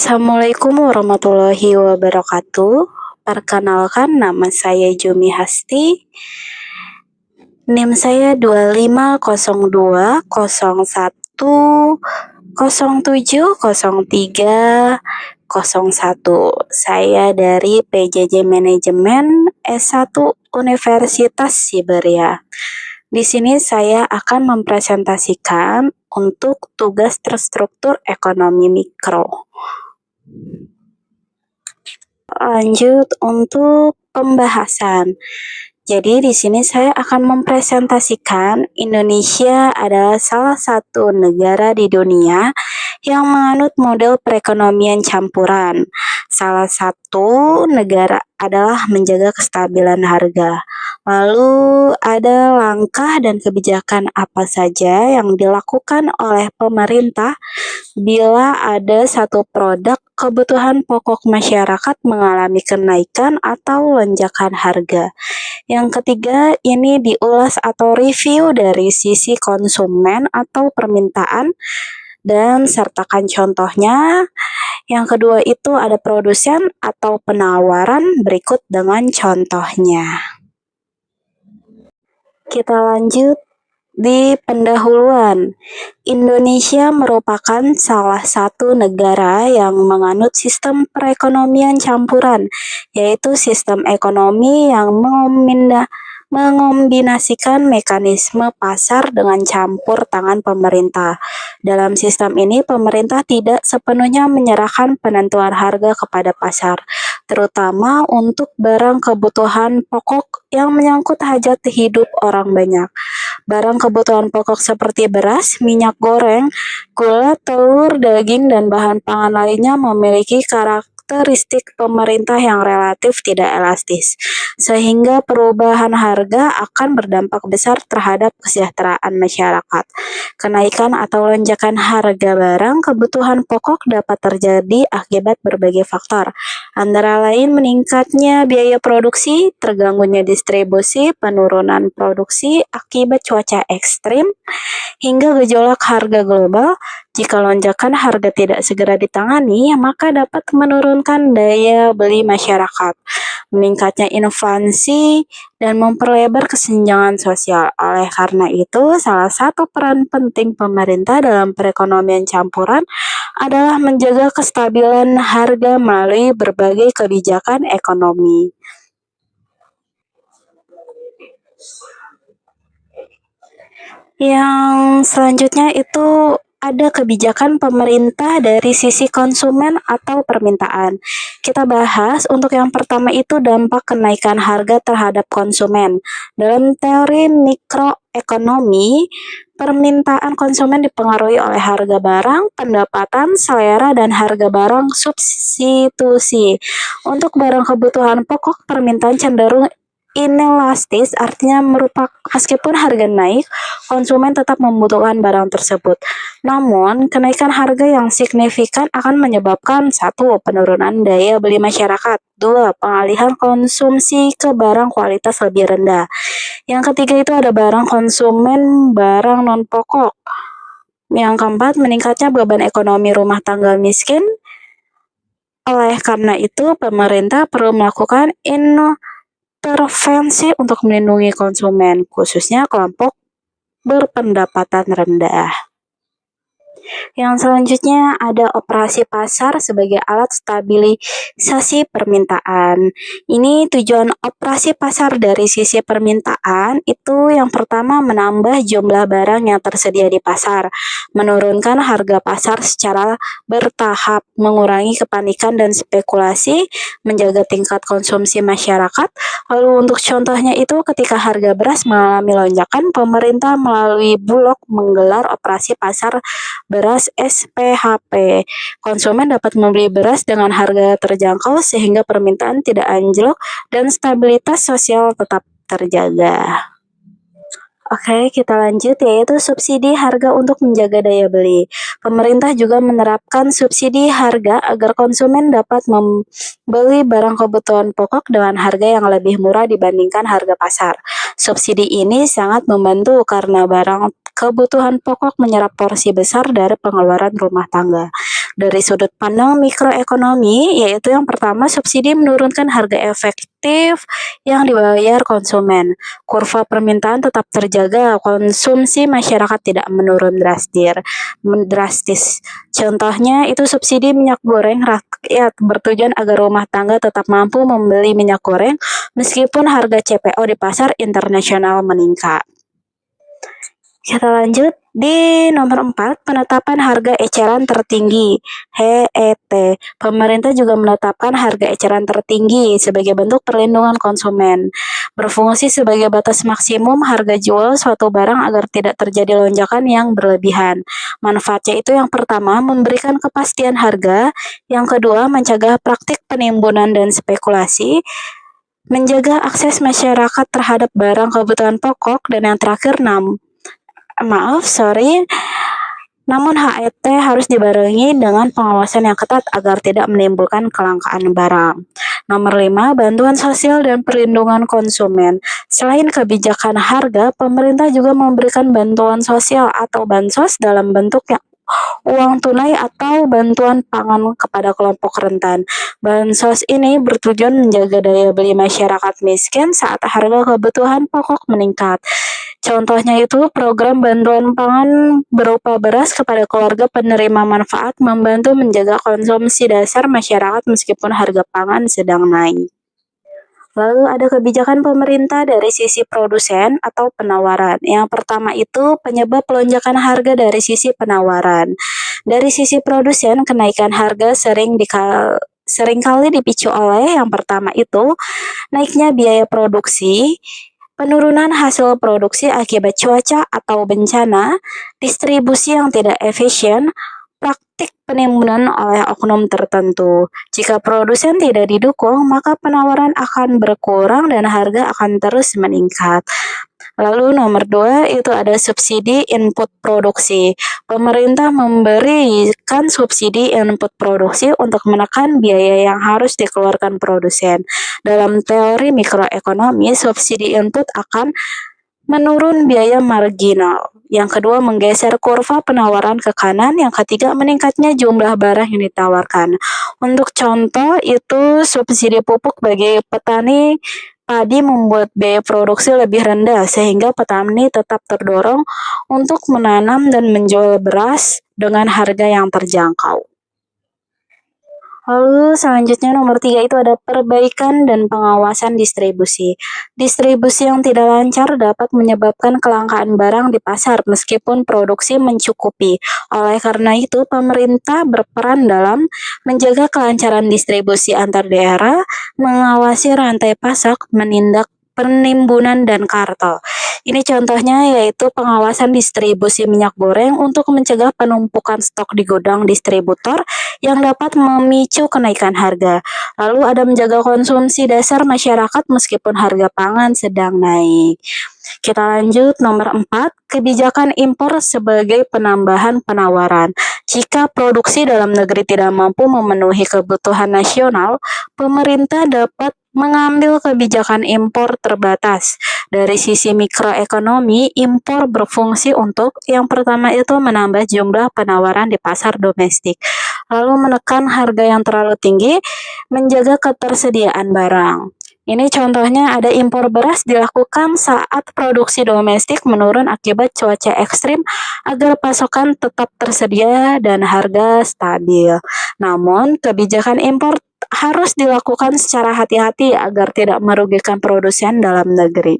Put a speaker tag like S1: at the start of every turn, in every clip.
S1: Assalamualaikum warahmatullahi wabarakatuh. Perkenalkan, nama saya Jumi Hasti. NIM saya 250201070301. Saya dari PJJ Manajemen S1 Universitas Siberia. Di sini saya akan mempresentasikan untuk tugas terstruktur ekonomi mikro. Lanjut untuk pembahasan. Jadi di sini saya akan mempresentasikan Indonesia adalah salah satu negara di dunia yang menganut model perekonomian campuran. Salah satu negara adalah menjaga kestabilan harga. Lalu ada langkah dan kebijakan apa saja yang dilakukan oleh pemerintah bila ada satu produk kebutuhan pokok masyarakat mengalami kenaikan atau lonjakan harga. Yang ketiga, ini diulas atau review dari sisi konsumen atau permintaan dan sertakan contohnya. Yang kedua itu ada produsen atau penawaran, berikut dengan contohnya. Kita lanjut di pendahuluan. Indonesia merupakan salah satu negara yang menganut sistem perekonomian campuran, yaitu sistem ekonomi yang mengombinasikan mekanisme pasar dengan campur tangan pemerintah. Dalam sistem ini, pemerintah tidak sepenuhnya menyerahkan penentuan harga kepada pasar, terutama untuk barang kebutuhan pokok yang menyangkut hajat hidup orang banyak. Barang kebutuhan pokok seperti beras, minyak goreng, gula, telur, daging, dan bahan pangan lainnya memiliki karakteristik pemerintah yang relatif tidak elastis, sehingga perubahan harga akan berdampak besar terhadap kesejahteraan masyarakat. Kenaikan atau lonjakan harga barang kebutuhan pokok dapat terjadi akibat berbagai faktor, antara lain meningkatnya biaya produksi, terganggunya distribusi, penurunan produksi akibat cuaca ekstrim, hingga gejolak harga global. Jika lonjakan harga tidak segera ditangani, maka dapat menurunkan daya beli masyarakat, meningkatnya inflasi, dan memperlebar kesenjangan sosial. Oleh karena itu, salah satu peran penting pemerintah dalam perekonomian campuran adalah menjaga kestabilan harga melalui berbagai kebijakan ekonomi. Yang selanjutnya itu ada kebijakan pemerintah dari sisi konsumen atau permintaan. Kita bahas untuk yang pertama itu dampak kenaikan harga terhadap konsumen. Dalam teori mikroekonomi, permintaan konsumen dipengaruhi oleh harga barang, pendapatan, selera, dan harga barang substitusi. Untuk barang kebutuhan pokok, permintaan cenderung inelastis, artinya meskipun harga naik, konsumen tetap membutuhkan barang tersebut. Namun, kenaikan harga yang signifikan akan menyebabkan 1. Penurunan daya beli masyarakat, 2. Pengalihan konsumsi ke barang kualitas lebih rendah. Yang ketiga itu ada barang konsumen, barang non-pokok. Yang keempat, meningkatnya beban ekonomi rumah tangga miskin. Oleh karena itu, pemerintah perlu melakukan intervensi untuk melindungi konsumen, khususnya kelompok berpendapatan rendah. Yang selanjutnya ada operasi pasar sebagai alat stabilisasi permintaan. Ini tujuan operasi pasar dari sisi permintaan itu yang pertama menambah jumlah barang yang tersedia di pasar, menurunkan harga pasar secara bertahap, mengurangi kepanikan dan spekulasi, menjaga tingkat konsumsi masyarakat. Lalu untuk contohnya itu ketika harga beras mengalami lonjakan, pemerintah melalui Bulog menggelar operasi pasar beras SPHP. Konsumen dapat membeli beras dengan harga terjangkau sehingga permintaan tidak anjlok dan stabilitas sosial tetap terjaga. Oke, kita lanjut yaitu subsidi harga untuk menjaga daya beli. Pemerintah juga menerapkan subsidi harga agar konsumen dapat membeli barang kebutuhan pokok dengan harga yang lebih murah dibandingkan harga pasar. Subsidi ini sangat membantu karena barang kebutuhan pokok menyerap porsi besar dari pengeluaran rumah tangga. Dari sudut pandang mikroekonomi, yaitu yang pertama, subsidi menurunkan harga efektif yang dibayar konsumen. Kurva permintaan tetap terjaga, konsumsi masyarakat tidak menurun drastis. Contohnya itu subsidi minyak goreng rakyat bertujuan agar rumah tangga tetap mampu membeli minyak goreng meskipun harga CPO di pasar internasional meningkat. Kita lanjut di nomor 4, penetapan harga eceran tertinggi (HET). Pemerintah juga menetapkan harga eceran tertinggi sebagai bentuk perlindungan konsumen. Berfungsi sebagai batas maksimum harga jual suatu barang agar tidak terjadi lonjakan yang berlebihan. Manfaatnya itu yang pertama, memberikan kepastian harga, yang kedua, mencegah praktik penimbunan dan spekulasi, menjaga akses masyarakat terhadap barang kebutuhan pokok, dan yang terakhir, namun HET harus dibarengi dengan pengawasan yang ketat agar tidak menimbulkan kelangkaan barang. Nomor 5, bantuan sosial dan perlindungan konsumen. Selain kebijakan harga, pemerintah juga memberikan bantuan sosial atau bansos dalam bentuk uang tunai atau bantuan pangan kepada kelompok rentan. Bansos ini bertujuan menjaga daya beli masyarakat miskin saat harga kebutuhan pokok meningkat. Contohnya itu program bantuan pangan berupa beras kepada keluarga penerima manfaat membantu menjaga konsumsi dasar masyarakat meskipun harga pangan sedang naik. Lalu ada kebijakan pemerintah dari sisi produsen atau penawaran. Yang pertama itu penyebab lonjakan harga dari sisi penawaran. Dari sisi produsen, kenaikan harga seringkali dipicu oleh yang pertama itu naiknya biaya produksi, penurunan hasil produksi akibat cuaca atau bencana, distribusi yang tidak efisien, praktik penimbunan oleh oknum tertentu. Jika produsen tidak didukung, maka penawaran akan berkurang dan harga akan terus meningkat. Lalu nomor 2 itu ada subsidi input produksi. Pemerintah memberikan subsidi input produksi untuk menekan biaya yang harus dikeluarkan produsen. Dalam teori mikroekonomi, subsidi input akan menurun biaya marginal. Yang kedua, menggeser kurva penawaran ke kanan. Yang ketiga, meningkatnya jumlah barang yang ditawarkan. Untuk contoh, itu subsidi pupuk bagi petani padi membuat biaya produksi lebih rendah sehingga petani tetap terdorong untuk menanam dan menjual beras dengan harga yang terjangkau. Lalu selanjutnya nomor 3 itu ada perbaikan dan pengawasan distribusi. Distribusi yang tidak lancar dapat menyebabkan kelangkaan barang di pasar meskipun produksi mencukupi. Oleh karena itu, pemerintah berperan dalam menjaga kelancaran distribusi antar daerah, mengawasi rantai pasok, menindak penimbunan dan kartel. Ini contohnya yaitu pengawasan distribusi minyak goreng untuk mencegah penumpukan stok di gudang distributor yang dapat memicu kenaikan harga. Lalu ada menjaga konsumsi dasar masyarakat meskipun harga pangan sedang naik. Kita lanjut nomor 4, kebijakan impor sebagai penambahan penawaran. Jika produksi dalam negeri tidak mampu memenuhi kebutuhan nasional, pemerintah dapat mengambil kebijakan impor terbatas. Dari sisi mikroekonomi, impor berfungsi untuk yang pertama itu menambah jumlah penawaran di pasar domestik, lalu menekan harga yang terlalu tinggi, menjaga ketersediaan barang. Ini contohnya ada impor beras dilakukan saat produksi domestik menurun akibat cuaca ekstrim agar pasokan tetap tersedia dan harga stabil. Namun, kebijakan impor harus dilakukan secara hati-hati agar tidak merugikan produsen dalam negeri.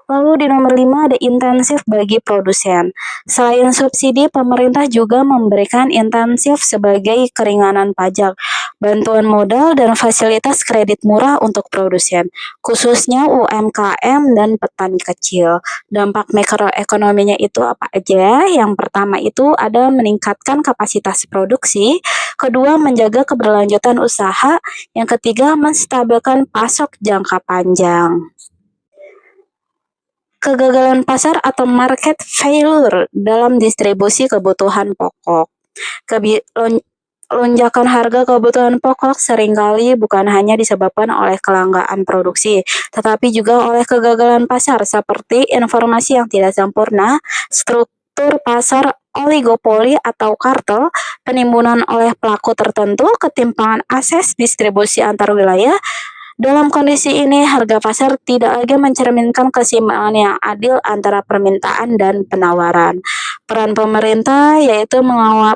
S1: Lalu di nomor 5 ada intensif bagi produsen. Selain subsidi, pemerintah juga memberikan intensif sebagai keringanan pajak, bantuan modal, dan fasilitas kredit murah untuk produsen, khususnya UMKM dan petani kecil. Dampak makroekonominya itu apa aja? Yang pertama itu ada meningkatkan kapasitas produksi, kedua menjaga keberlanjutan usaha, yang ketiga menstabilkan pasok jangka panjang. Kegagalan pasar atau market failure dalam distribusi kebutuhan pokok. Lonjakan harga kebutuhan pokok seringkali bukan hanya disebabkan oleh kelangkaan produksi, tetapi juga oleh kegagalan pasar seperti informasi yang tidak sempurna, struktur pasar oligopoli atau kartel, penimbunan oleh pelaku tertentu, ketimpangan akses distribusi antar wilayah. Dalam kondisi ini, harga pasar tidak lagi mencerminkan keseimbangan yang adil antara permintaan dan penawaran. Peran pemerintah yaitu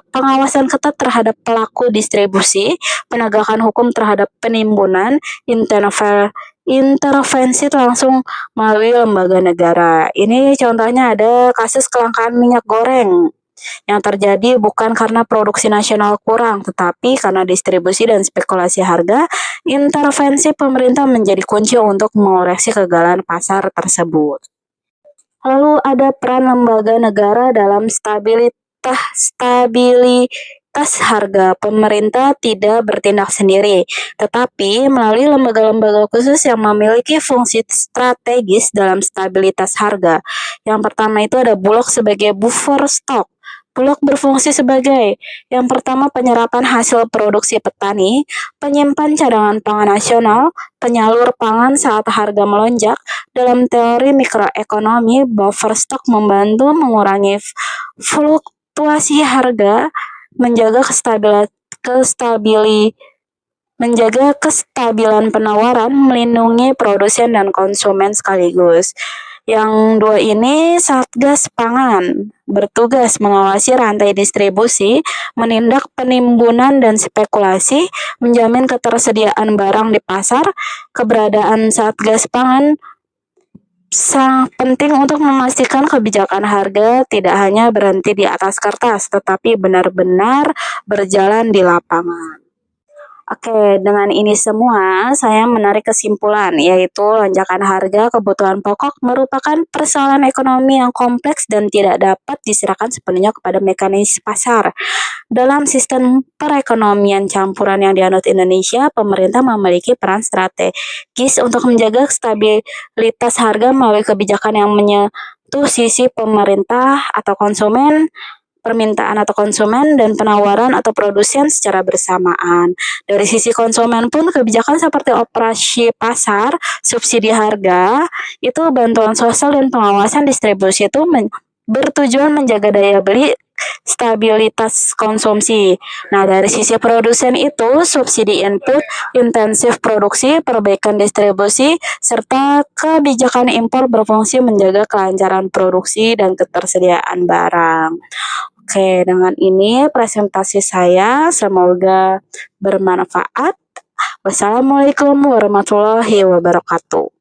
S1: pengawasan ketat terhadap pelaku distribusi, penegakan hukum terhadap penimbunan, intervensi langsung melalui lembaga negara. Ini contohnya ada kasus kelangkaan minyak goreng yang terjadi bukan karena produksi nasional kurang, tetapi karena distribusi dan spekulasi harga. Intervensi pemerintah menjadi kunci untuk mengoreksi kegagalan pasar tersebut. Lalu ada peran lembaga negara dalam stabilitas harga. Pemerintah tidak bertindak sendiri, tetapi melalui lembaga-lembaga khusus yang memiliki fungsi strategis dalam stabilitas harga. Yang pertama itu ada Bulog sebagai buffer stock. Bulog berfungsi sebagai yang pertama penyerapan hasil produksi petani, penyimpan cadangan pangan nasional, penyalur pangan saat harga melonjak. Dalam teori mikroekonomi, buffer stock membantu mengurangi fluktuasi harga, menjaga kestabilan penawaran, melindungi produsen dan konsumen sekaligus. Yang dua ini Satgas Pangan bertugas mengawasi rantai distribusi, menindak penimbunan dan spekulasi, menjamin ketersediaan barang di pasar. Keberadaan Satgas Pangan sangat penting untuk memastikan kebijakan harga tidak hanya berhenti di atas kertas, tetapi benar-benar berjalan di lapangan. Oke, dengan ini semua saya menarik kesimpulan, yaitu lonjakan harga kebutuhan pokok merupakan persoalan ekonomi yang kompleks dan tidak dapat diserahkan sepenuhnya kepada mekanisme pasar. Dalam sistem perekonomian campuran yang dianut Indonesia, pemerintah memiliki peran strategis untuk menjaga stabilitas harga melalui kebijakan yang menyentuh sisi pemerintah atau konsumen, permintaan atau konsumen, dan penawaran atau produsen secara bersamaan. Dari sisi konsumen pun, kebijakan seperti operasi pasar, subsidi harga, itu bantuan sosial dan pengawasan distribusi itu bertujuan menjaga daya beli, stabilitas konsumsi. Nah, dari sisi produsen itu, subsidi input, intensif produksi, perbaikan distribusi, serta kebijakan impor berfungsi menjaga kelancaran produksi dan ketersediaan barang. Oke, dengan ini presentasi saya semoga bermanfaat. Wassalamualaikum warahmatullahi wabarakatuh.